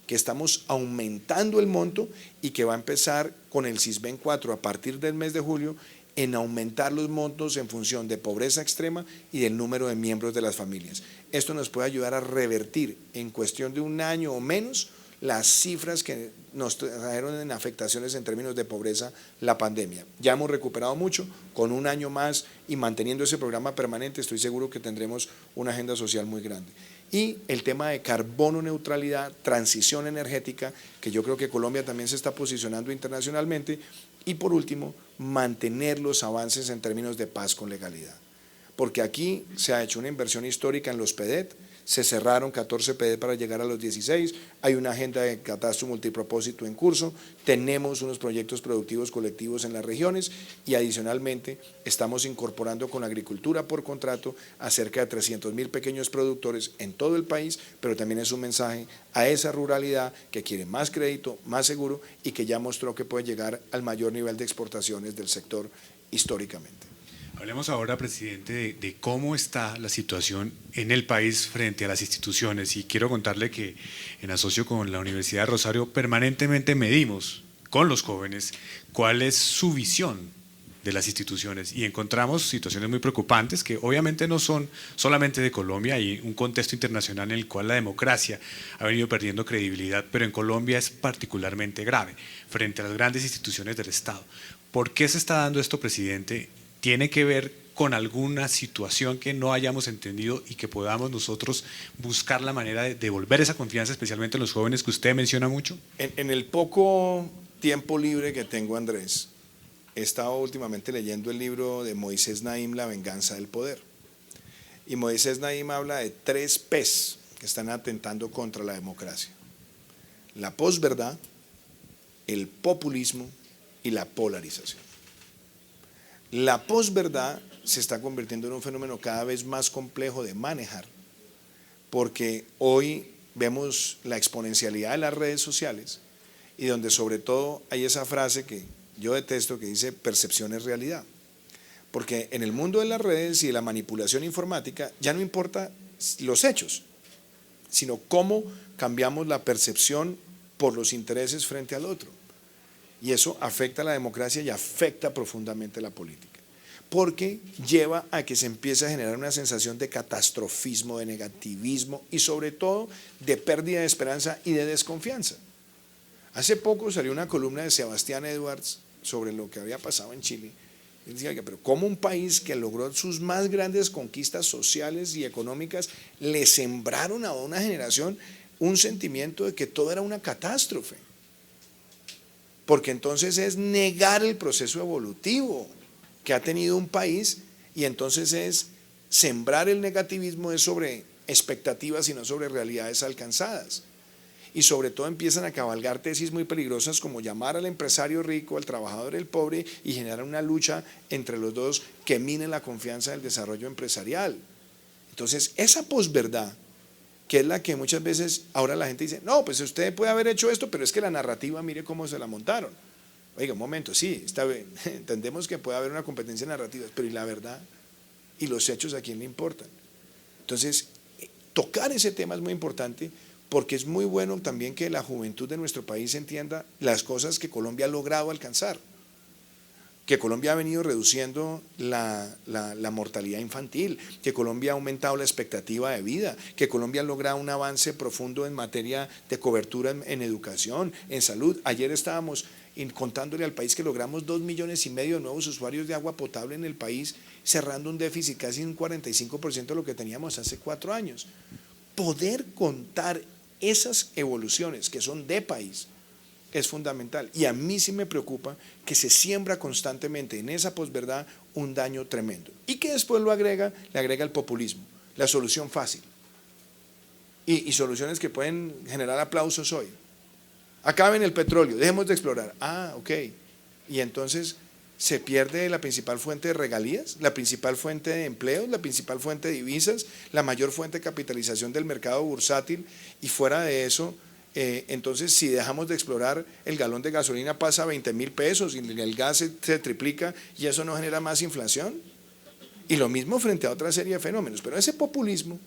que estamos aumentando el monto y que va a empezar con el Sisbén 4 a partir del mes de julio en aumentar los montos en función de pobreza extrema y del número de miembros de las familias. Esto nos puede ayudar a revertir en cuestión de 1 año o menos las cifras que nos trajeron en afectaciones en términos de pobreza la pandemia. Ya hemos recuperado mucho, con 1 año más y manteniendo ese programa permanente estoy seguro que tendremos una agenda social muy grande. Y el tema de carbono neutralidad, transición energética, que yo creo que Colombia también se está posicionando internacionalmente. Y por último, mantener los avances en términos de paz con legalidad. Porque aquí se ha hecho una inversión histórica en los PEDET, se cerraron 14 PEDET para llegar a los 16, hay una agenda de catastro multipropósito en curso, tenemos unos proyectos productivos colectivos en las regiones y adicionalmente estamos incorporando con la agricultura por contrato a cerca de 300.000 pequeños productores en todo el país, pero también es un mensaje a esa ruralidad que quiere más crédito, más seguro y que ya mostró que puede llegar al mayor nivel de exportaciones del sector históricamente. Hablemos ahora, presidente, de cómo está la situación en el país frente a las instituciones. Y quiero contarle que en asocio con la Universidad de Rosario permanentemente medimos con los jóvenes cuál es su visión de las instituciones y encontramos situaciones muy preocupantes que obviamente no son solamente de Colombia, hay un contexto internacional en el cual la democracia ha venido perdiendo credibilidad, pero en Colombia es particularmente grave frente a las grandes instituciones del Estado. ¿Por qué se está dando esto, presidente? ¿Tiene que ver con alguna situación que no hayamos entendido y que podamos nosotros buscar la manera de devolver esa confianza, especialmente en los jóvenes que usted menciona mucho? En el poco tiempo libre que tengo, Andrés, he estado últimamente leyendo el libro de Moisés Naim, La venganza del poder. Y Moisés Naim habla de 3 P's que están atentando contra la democracia: la posverdad, el populismo y la polarización. La posverdad se está convirtiendo en un fenómeno cada vez más complejo de manejar, porque hoy vemos la exponencialidad de las redes sociales y donde sobre todo hay esa frase que yo detesto que dice percepción es realidad. Porque en el mundo de las redes y de la manipulación informática ya no importa los hechos, sino cómo cambiamos la percepción por los intereses frente al otro. Y eso afecta a la democracia y afecta profundamente la política. Porque lleva a que se empiece a generar una sensación de catastrofismo, de negativismo y sobre todo de pérdida de esperanza y de desconfianza. Hace poco salió una columna de Sebastián Edwards sobre lo que había pasado en Chile. Él decía, pero ¿cómo un país que logró sus más grandes conquistas sociales y económicas le sembraron a una generación un sentimiento de que todo era una catástrofe? Porque entonces es negar el proceso evolutivo que ha tenido un país y entonces es sembrar el negativismo es sobre expectativas y no sobre realidades alcanzadas. Y sobre todo empiezan a cabalgar tesis muy peligrosas como llamar al empresario rico, al trabajador el pobre y generar una lucha entre los dos que mine la confianza del desarrollo empresarial. Entonces esa posverdad, que es la que muchas veces ahora la gente dice, no, pues usted puede haber hecho esto, pero es que la narrativa mire cómo se la montaron. Oiga, un momento, sí, está bien, entendemos que puede haber una competencia narrativa, pero ¿y la verdad? ¿Y los hechos a quién le importan? Entonces, tocar ese tema es muy importante porque es muy bueno también que la juventud de nuestro país entienda las cosas que Colombia ha logrado alcanzar. Que Colombia ha venido reduciendo la mortalidad infantil, que Colombia ha aumentado la expectativa de vida, que Colombia ha logrado un avance profundo en materia de cobertura en educación, en salud. Ayer estábamos contándole al país que logramos 2,5 millones de nuevos usuarios de agua potable en el país, cerrando un déficit casi un 45% de lo que teníamos hace 4 años. Poder contar esas evoluciones que son de país es fundamental y a mí sí me preocupa que se siembra constantemente en esa posverdad un daño tremendo y que después le agrega el populismo, la solución fácil y soluciones que pueden generar aplausos hoy. Acaben el petróleo, dejemos de explorar. Ok, y entonces se pierde la principal fuente de regalías, la principal fuente de empleos, la principal fuente de divisas, la mayor fuente de capitalización del mercado bursátil y fuera de eso, entonces si dejamos de explorar, el galón de gasolina pasa a 20,000 pesos y el gas se triplica y eso no genera más inflación. Y lo mismo frente a otra serie de fenómenos, pero ese populismo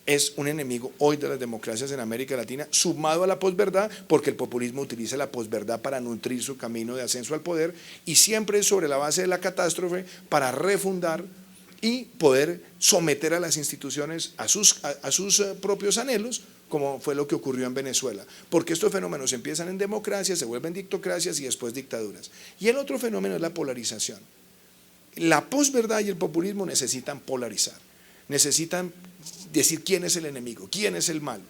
es un enemigo hoy de las democracias en América Latina, sumado a la posverdad, porque el populismo utiliza la posverdad para nutrir su camino de ascenso al poder y siempre es sobre la base de la catástrofe para refundar y poder someter a las instituciones a sus propios anhelos, como fue lo que ocurrió en Venezuela, porque estos fenómenos empiezan en democracias, se vuelven dictocracias y después dictaduras. Y el otro fenómeno es la polarización. La posverdad y el populismo necesitan polarizar, necesitan decir quién es el enemigo, quién es el malo,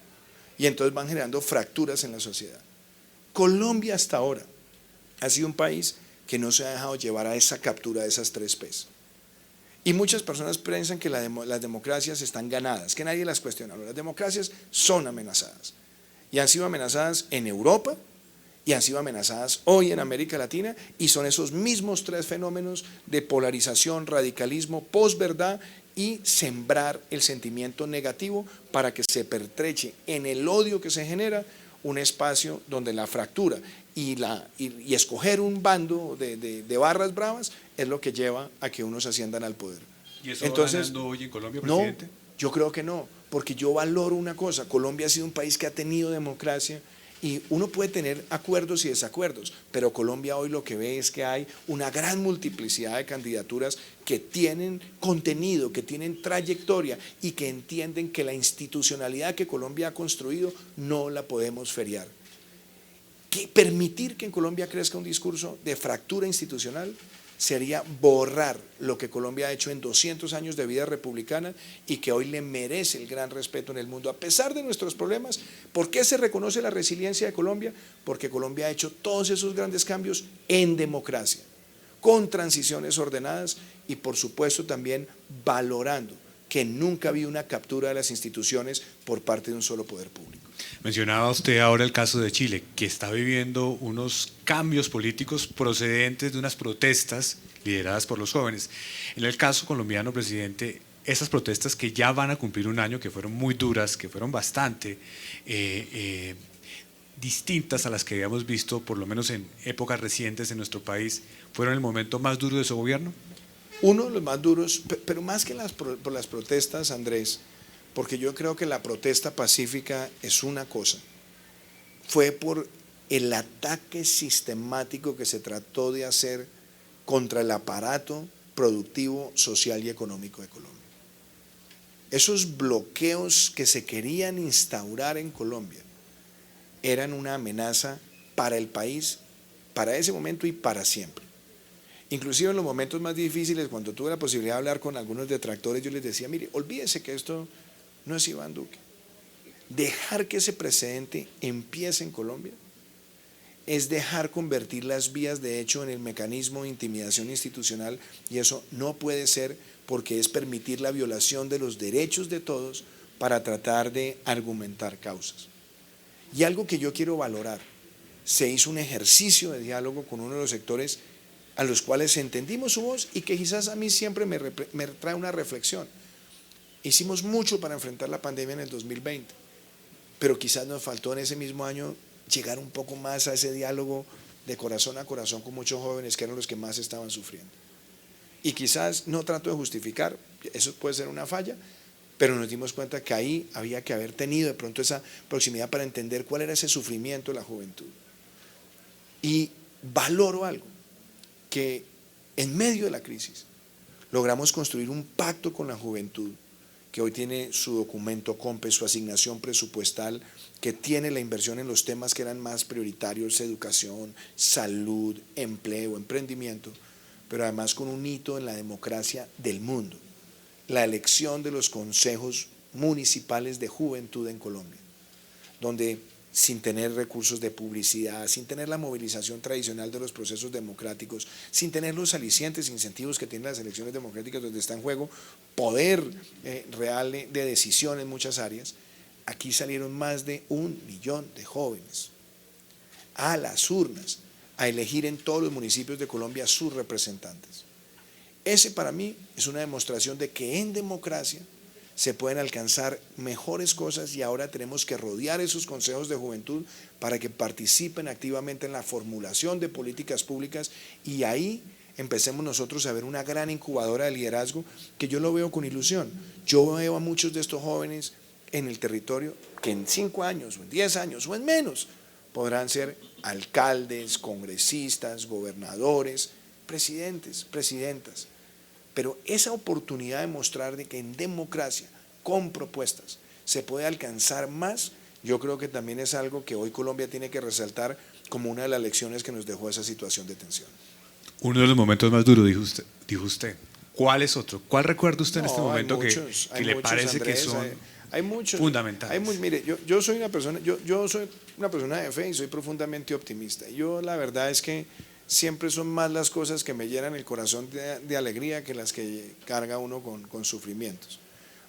y entonces van generando fracturas en la sociedad. Colombia hasta ahora ha sido un país que no se ha dejado llevar a esa captura de esas 3 P's. Y muchas personas piensan que las democracias están ganadas, que nadie las cuestiona. Las democracias son amenazadas y han sido amenazadas en Europa y han sido amenazadas hoy en América Latina y son esos mismos 3 fenómenos de polarización, radicalismo, posverdad y sembrar el sentimiento negativo para que se pertreche en el odio que se genera un espacio donde la fractura y escoger un bando de barras bravas es lo que lleva a que unos asciendan al poder. ¿Y eso va ganando hoy en Colombia, presidente? No, yo creo que no, porque yo valoro una cosa, Colombia ha sido un país que ha tenido democracia y uno puede tener acuerdos y desacuerdos, pero Colombia hoy lo que ve es que hay una gran multiplicidad de candidaturas que tienen contenido, que tienen trayectoria y que entienden que la institucionalidad que Colombia ha construido no la podemos feriar. Permitir que en Colombia crezca un discurso de fractura institucional sería borrar lo que Colombia ha hecho en 200 años de vida republicana y que hoy le merece el gran respeto en el mundo, a pesar de nuestros problemas. ¿Por qué se reconoce la resiliencia de Colombia? Porque Colombia ha hecho todos esos grandes cambios en democracia, con transiciones ordenadas y por supuesto también valorando que nunca había una captura de las instituciones por parte de un solo poder público. Mencionaba usted ahora el caso de Chile, que está viviendo unos cambios políticos procedentes de unas protestas lideradas por los jóvenes. En el caso colombiano, presidente, esas protestas que ya van a cumplir un año, que fueron muy duras, que fueron bastante distintas a las que habíamos visto, por lo menos en épocas recientes en nuestro país, ¿fueron el momento más duro de su gobierno? Uno de los más duros, pero más que por las protestas, Andrés, porque yo creo que la protesta pacífica es una cosa, fue por el ataque sistemático que se trató de hacer contra el aparato productivo, social y económico de Colombia. Esos bloqueos que se querían instaurar en Colombia eran una amenaza para el país, para ese momento y para siempre. Inclusive en los momentos más difíciles, cuando tuve la posibilidad de hablar con algunos detractores, yo les decía, mire, olvídese que esto no es Iván Duque. Dejar que ese precedente empiece en Colombia es dejar convertir las vías de hecho en el mecanismo de intimidación institucional, y eso no puede ser, porque es permitir la violación de los derechos de todos para tratar de argumentar causas. Y algo que yo quiero valorar, se hizo un ejercicio de diálogo con uno de los sectores a los cuales entendimos su voz y que quizás a mí siempre me trae una reflexión. Hicimos mucho para enfrentar la pandemia en el 2020, pero quizás nos faltó en ese mismo año llegar un poco más a ese diálogo de corazón a corazón con muchos jóvenes que eran los que más estaban sufriendo. Y quizás, no trato de justificar, eso puede ser una falla, pero nos dimos cuenta que ahí había que haber tenido de pronto esa proximidad para entender cuál era ese sufrimiento de la juventud. Y valoro algo, que en medio de la crisis logramos construir un pacto con la juventud, que hoy tiene su documento COMPES, su asignación presupuestal, que tiene la inversión en los temas que eran más prioritarios, educación, salud, empleo, emprendimiento, pero además con un hito en la democracia del mundo, la elección de los consejos municipales de juventud en Colombia, donde sin tener recursos de publicidad, sin tener la movilización tradicional de los procesos democráticos, sin tener los alicientes e incentivos que tienen las elecciones democráticas, donde está en juego poder real de decisión en muchas áreas, aquí salieron más de 1 millón de jóvenes a las urnas a elegir en todos los municipios de Colombia sus representantes. Ese para mí es una demostración de que en democracia se pueden alcanzar mejores cosas, y ahora tenemos que rodear esos consejos de juventud para que participen activamente en la formulación de políticas públicas, y ahí empecemos nosotros a ver una gran incubadora de liderazgo que yo lo veo con ilusión. Yo veo a muchos de estos jóvenes en el territorio que en 5 años o en 10 años o en menos podrán ser alcaldes, congresistas, gobernadores, presidentes, presidentas. Pero esa oportunidad de mostrar de que en democracia, con propuestas, se puede alcanzar más, yo creo que también es algo que hoy Colombia tiene que resaltar como una de las lecciones que nos dejó esa situación de tensión. Uno de los momentos más duros, dijo usted. ¿Cuál es otro? ¿Cuál recuerda usted en este momento que le parece, Andrés, que son hay muchos, fundamentales? Mire, yo soy una persona de fe y soy profundamente optimista. Yo la verdad es que siempre son más las cosas que me llenan el corazón de alegría que las que carga uno con sufrimientos.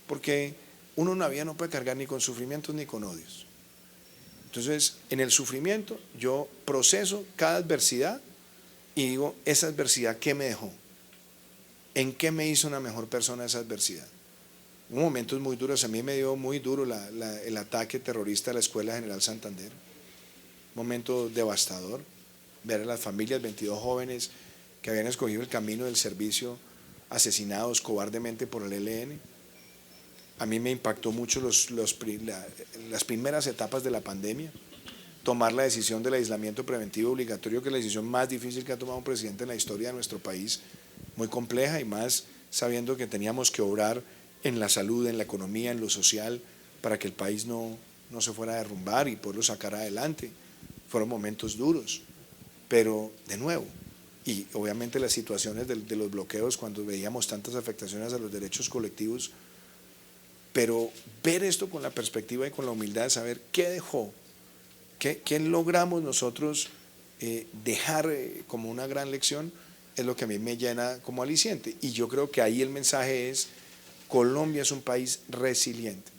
Porque uno en la vida no puede cargar ni con sufrimientos ni con odios. Entonces, en el sufrimiento yo proceso cada adversidad y digo, esa adversidad, ¿qué me dejó? ¿En qué me hizo una mejor persona esa adversidad? Hubo momentos muy duros, a mí me dio muy duro el ataque terrorista a la Escuela General Santander. Un momento devastador, ver a las familias, 22 jóvenes que habían escogido el camino del servicio, asesinados cobardemente por el ELN. A mí me impactó mucho las primeras etapas de la pandemia, tomar la decisión del aislamiento preventivo obligatorio, que es la decisión más difícil que ha tomado un presidente en la historia de nuestro país, muy compleja, y más sabiendo que teníamos que obrar en la salud, en la economía, en lo social, para que el país no se fuera a derrumbar y poderlo sacar adelante. Fueron momentos duros, pero de nuevo, y obviamente las situaciones de los bloqueos cuando veíamos tantas afectaciones a los derechos colectivos, pero ver esto con la perspectiva y con la humildad de saber qué dejó, qué logramos nosotros dejar como una gran lección, es lo que a mí me llena como aliciente. Y yo creo que ahí el mensaje es: Colombia es un país resiliente.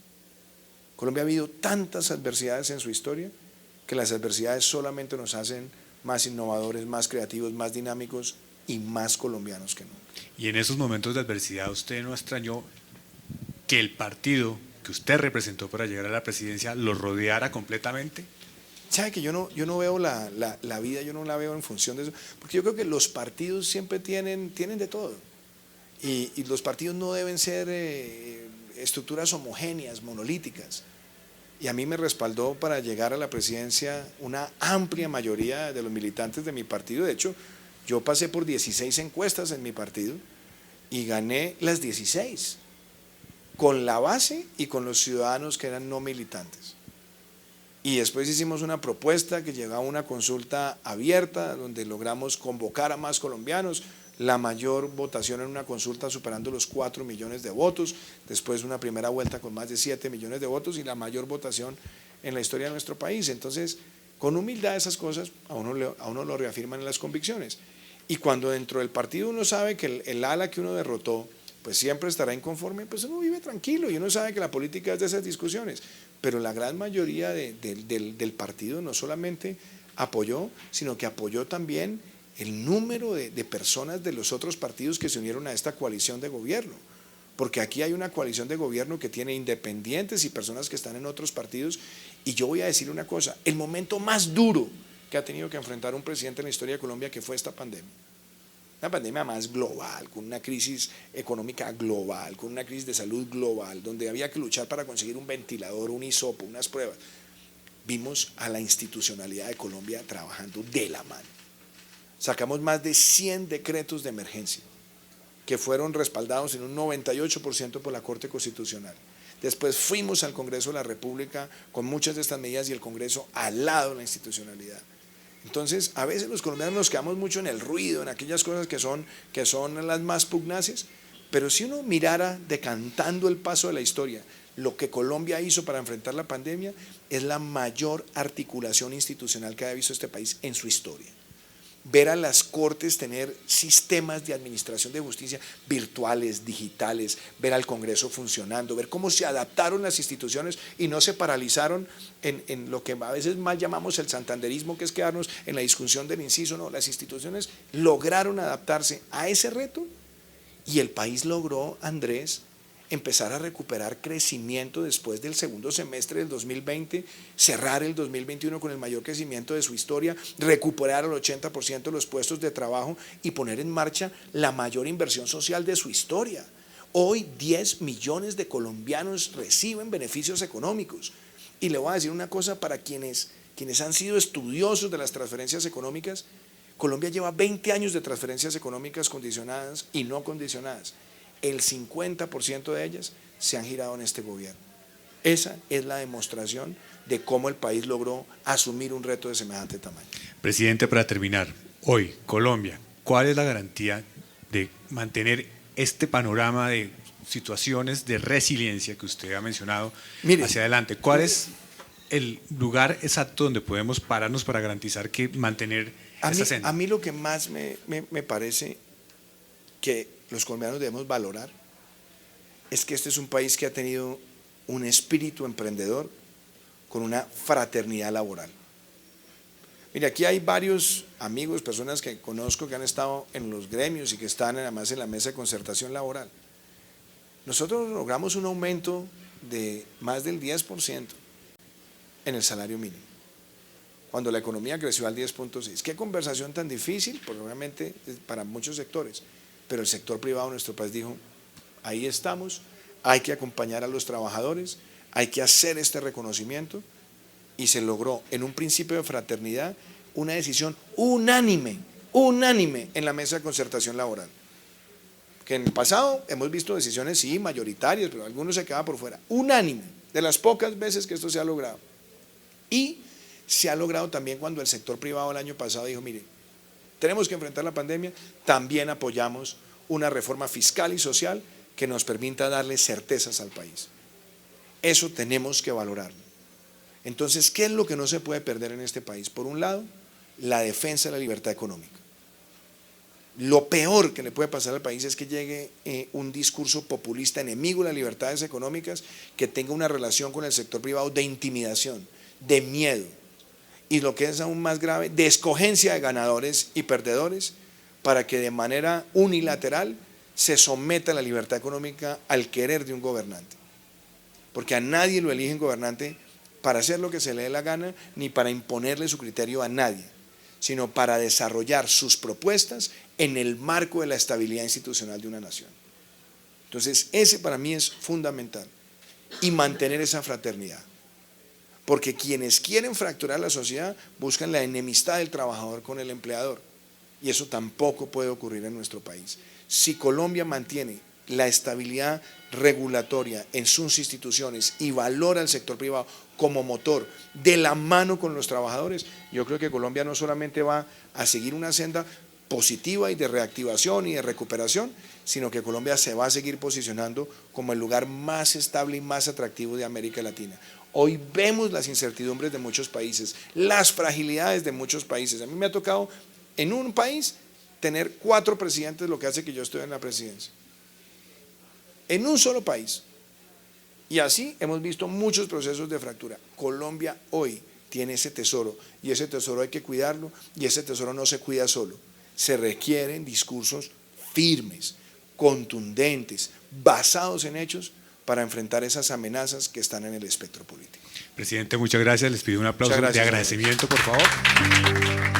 Colombia ha habido tantas adversidades en su historia que las adversidades solamente nos hacen más innovadores, más creativos, más dinámicos y más colombianos que nunca. Y en esos momentos de adversidad, ¿usted no extrañó que el partido que usted representó para llegar a la presidencia lo rodeara completamente? ¿Sabe que yo no veo la vida, yo no la veo en función de eso? Porque yo creo que los partidos siempre tienen de todo. Y los partidos no deben ser estructuras homogéneas, monolíticas. Y a mí me respaldó para llegar a la presidencia una amplia mayoría de los militantes de mi partido. De hecho, yo pasé por 16 encuestas en mi partido y gané las 16, con la base y con los ciudadanos que eran no militantes. Y después hicimos una propuesta que llegó a una consulta abierta donde logramos convocar a más colombianos, la mayor votación en una consulta superando los 4 millones de votos, después una primera vuelta con más de 7 millones de votos y la mayor votación en la historia de nuestro país. Entonces, con humildad esas cosas a uno lo reafirman en las convicciones. Y cuando dentro del partido uno sabe que el ala que uno derrotó pues siempre estará inconforme, pues uno vive tranquilo y uno sabe que la política es de esas discusiones. Pero la gran mayoría del partido no solamente apoyó, sino que apoyó también el número de personas de los otros partidos que se unieron a esta coalición de gobierno. Porque aquí hay una coalición de gobierno que tiene independientes y personas que están en otros partidos. Y yo voy a decir una cosa: el momento más duro que ha tenido que enfrentar un presidente en la historia de Colombia, que fue esta pandemia. Una pandemia más global, con una crisis económica global, con una crisis de salud global, donde había que luchar para conseguir un ventilador, un hisopo, unas pruebas. Vimos a la institucionalidad de Colombia trabajando de la mano. Sacamos más de 100 decretos de emergencia que fueron respaldados en un 98% por la Corte Constitucional. Después fuimos al Congreso de la República con muchas de estas medidas y el Congreso al lado de la institucionalidad. Entonces, a veces los colombianos nos quedamos mucho en el ruido, en aquellas cosas que son las más pugnaces, pero si uno mirara decantando el paso de la historia, lo que Colombia hizo para enfrentar la pandemia es la mayor articulación institucional que haya visto este país en su historia. Ver a las cortes tener sistemas de administración de justicia virtuales, digitales, ver al Congreso funcionando, ver cómo se adaptaron las instituciones y no se paralizaron en lo que a veces más llamamos el santanderismo, que es quedarnos en la discusión del inciso. No, las instituciones lograron adaptarse a ese reto y el país logró, Andrés, empezar a recuperar crecimiento después del segundo semestre del 2020, cerrar el 2021 con el mayor crecimiento de su historia, recuperar al 80% de los puestos de trabajo y poner en marcha la mayor inversión social de su historia. Hoy 10 millones de colombianos reciben beneficios económicos. Y le voy a decir una cosa para quienes han sido estudiosos de las transferencias económicas: Colombia lleva 20 años de transferencias económicas condicionadas y no condicionadas. El 50% de ellas se han girado en este gobierno. Esa es la demostración de cómo el país logró asumir un reto de semejante tamaño. Presidente, para terminar, hoy, Colombia, ¿cuál es la garantía de mantener este panorama de situaciones de resiliencia que usted ha mencionado hacia adelante? ¿Cuál es el lugar exacto donde podemos pararnos para garantizar que mantener esa senda? A mí lo que más me parece que los colombianos debemos valorar es que este es un país que ha tenido un espíritu emprendedor con una fraternidad laboral. Mire, aquí hay varios amigos, personas que conozco que han estado en los gremios y que están además en la mesa de concertación laboral. Nosotros logramos un aumento de más del 10% en el salario mínimo, cuando la economía creció al 10.6. ¿Qué conversación tan difícil? Porque obviamente para muchos sectores, pero el sector privado de nuestro país dijo: ahí estamos, hay que acompañar a los trabajadores, hay que hacer este reconocimiento, y se logró en un principio de fraternidad una decisión unánime en la mesa de concertación laboral. Que en el pasado hemos visto decisiones sí mayoritarias, pero algunos se quedaban por fuera. Unánime, de las pocas veces que esto se ha logrado. Y se ha logrado también cuando el sector privado el año pasado dijo: mire, tenemos que enfrentar la pandemia, también apoyamos una reforma fiscal y social que nos permita darle certezas al país. Eso tenemos que valorarlo. Entonces, ¿qué es lo que no se puede perder en este país? Por un lado, la defensa de la libertad económica. Lo peor que le puede pasar al país es que llegue un discurso populista enemigo de las libertades económicas que tenga una relación con el sector privado de intimidación, de miedo y lo que es aún más grave, de escogencia de ganadores y perdedores para que de manera unilateral se someta la libertad económica al querer de un gobernante. Porque a nadie lo eligen gobernante para hacer lo que se le dé la gana ni para imponerle su criterio a nadie, sino para desarrollar sus propuestas en el marco de la estabilidad institucional de una nación. Entonces, ese para mí es fundamental. Y mantener esa fraternidad. Porque quienes quieren fracturar la sociedad buscan la enemistad del trabajador con el empleador. Y eso tampoco puede ocurrir en nuestro país. Si Colombia mantiene la estabilidad regulatoria en sus instituciones y valora al sector privado como motor de la mano con los trabajadores, yo creo que Colombia no solamente va a seguir una senda positiva y de reactivación y de recuperación, sino que Colombia se va a seguir posicionando como el lugar más estable y más atractivo de América Latina. Hoy vemos las incertidumbres de muchos países, las fragilidades de muchos países. A mí me ha tocado en un país tener 4 presidentes, lo que hace que yo esté en la presidencia. En un solo país. Y así hemos visto muchos procesos de fractura. Colombia hoy tiene ese tesoro y ese tesoro hay que cuidarlo y ese tesoro no se cuida solo. Se requieren discursos firmes, contundentes, basados en hechos para enfrentar esas amenazas que están en el espectro político. Presidente, muchas gracias. Les pido un aplauso de agradecimiento, por favor.